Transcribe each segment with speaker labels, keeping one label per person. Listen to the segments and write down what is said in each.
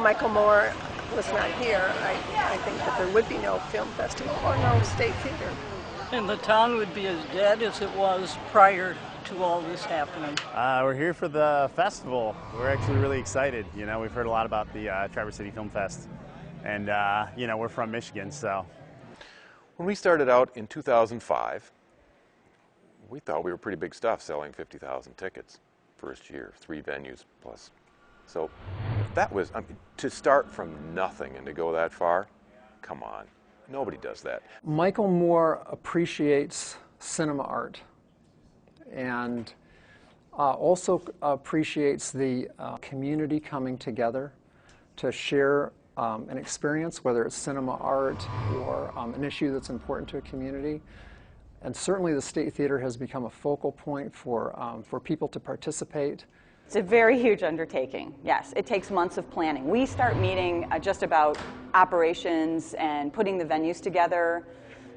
Speaker 1: Michael Moore was not here, I think that there would be no film festival or no state theater.
Speaker 2: And the town would be as dead as it was prior to all this happening.
Speaker 3: We're here for the festival. We're actually really excited. You know, we've heard a lot about the Traverse City Film Fest, and you know, we're from Michigan, so.
Speaker 4: When we started out in 2005, we thought we were pretty big stuff, selling 50,000 tickets first year, 3 venues plus. So that was, I mean, to start from nothing and to go that far, come on, nobody does that.
Speaker 5: Michael Moore appreciates cinema art and also appreciates the community coming together to share an experience, whether it's cinema art or an issue that's important to a community. And certainly the State Theater has become a focal point for people to participate.
Speaker 6: It's a very huge undertaking, yes. It takes months of planning. We start meeting just about operations and putting the venues together.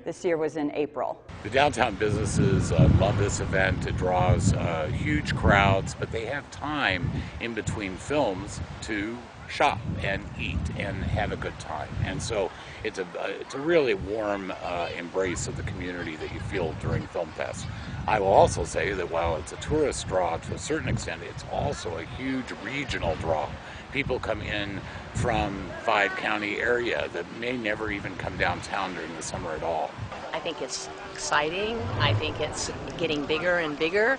Speaker 6: This year was in April.
Speaker 7: The downtown businesses love this event. It draws huge crowds, but they have time in between films to shop and eat and have a good time. And so it's a really warm embrace of the community that you feel during Film Fest. I will also say that while it's a tourist draw to a certain extent, it's also a huge regional draw. People come in from 5-county area that may never even come downtown during the summer at all.
Speaker 8: I think it's exciting. I think it's getting bigger and bigger.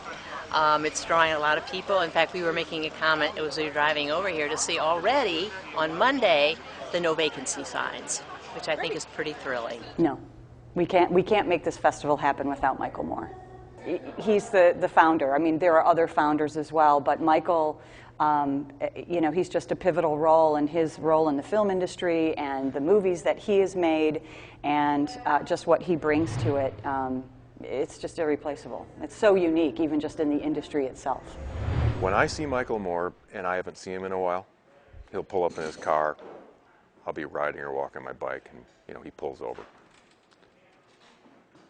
Speaker 8: It's drawing a lot of people. In fact, we were making a comment as we were driving over here to see already on Monday the no vacancy signs, which I think is pretty thrilling.
Speaker 6: No, we can't make this festival happen without Michael Moore. He's the founder. I mean, there are other founders as well, but Michael, you know, he's just a pivotal role in his role in the film industry and the movies that he has made and just what he brings to it. It's just irreplaceable. It's so unique, even just in the industry itself.
Speaker 4: When I see Michael Moore, and I haven't seen him in a while, he'll pull up in his car, I'll be riding or walking my bike, and you know, he pulls over.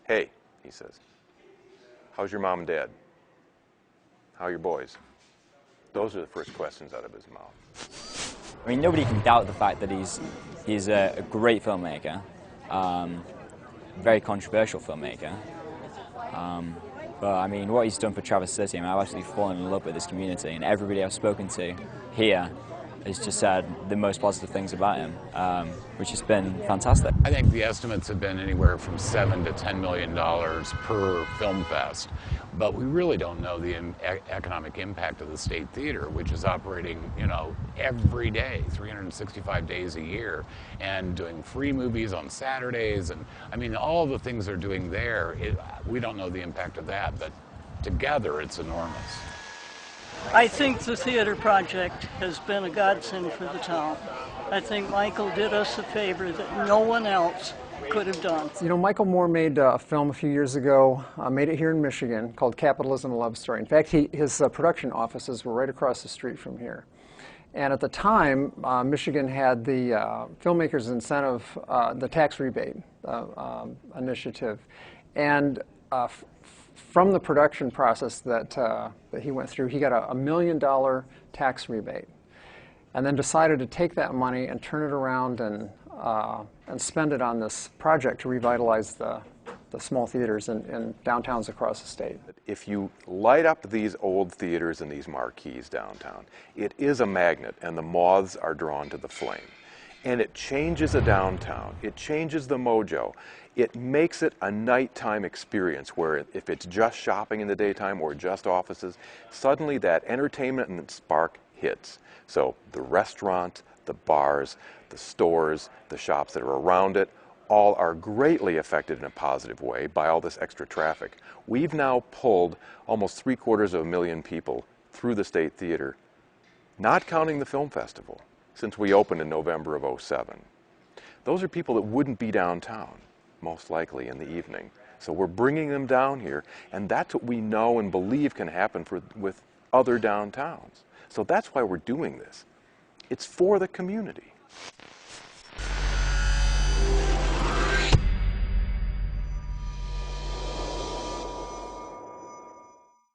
Speaker 4: Hey, he says, how's your mom and dad? How are your boys? Those are the first questions out of his mouth.
Speaker 9: I mean, nobody can doubt the fact that he's a great filmmaker, very controversial filmmaker. But I mean, what he's done for Traverse City, I mean, I've actually fallen in love with this community, and everybody I've spoken to here has just said the most positive things about him, which has been fantastic.
Speaker 7: I think the estimates have been anywhere from $7 to $10 million per film fest, but we really don't know the economic impact of the State Theater, which is operating, you know, every day, 365 days a year, and doing free movies on Saturdays, and I mean, all the things they're doing there, we don't know the impact of that, but together it's enormous.
Speaker 2: I think the theater project has been a godsend for the town. I think Michael did us a favor that no one else could have done.
Speaker 5: You know, Michael Moore made a film a few years ago, made it here in Michigan, called Capitalism: A Love Story. In fact, his production offices were right across the street from here. And at the time, Michigan had the filmmakers incentive, the tax rebate initiative. And from the production process that he went through, he got a $1 million tax rebate, and then decided to take that money and turn it around and spend it on this project to revitalize the small theaters in downtowns across the state.
Speaker 4: If you light up these old theaters and these marquees downtown, it is a magnet, and the moths are drawn to the flame. And it changes a downtown. It changes the mojo. It makes it a nighttime experience where if it's just shopping in the daytime or just offices, suddenly that entertainment and spark hits. So the restaurants, the bars, the stores, the shops that are around it, all are greatly affected in a positive way by all this extra traffic. We've now pulled almost 750,000 people through the State Theater, not counting the film festival, since we opened in November of '07. Those are people that wouldn't be downtown, most likely in the evening. So we're bringing them down here, and that's what we know and believe can happen with other downtowns. So that's why we're doing this. It's for the community.